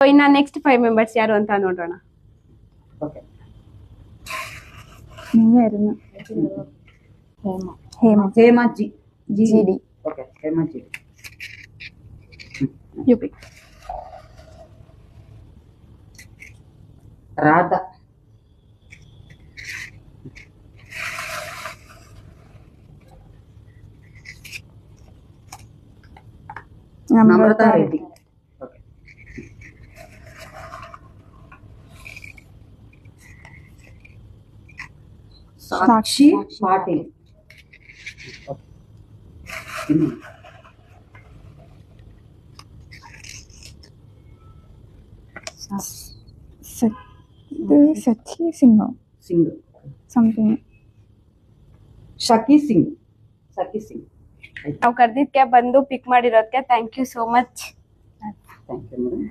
ಇನ್ನ next 5 members ಯಾರು ಅಂತ ನೋಡೋಣ. Okay. Hema GD. Okay, Hema GD. UP. Radha. Namrata Reddy. Okay. Sakshi Patil. Sakhi Singh something. Shaki Singh. ನಾವು ಕರೆದಿದ್ಕೆ ಬಂದು ಪಿಕ್ ಮಾಡಿರೋದಕ್ಕೆ thank you so much. Thank you madam.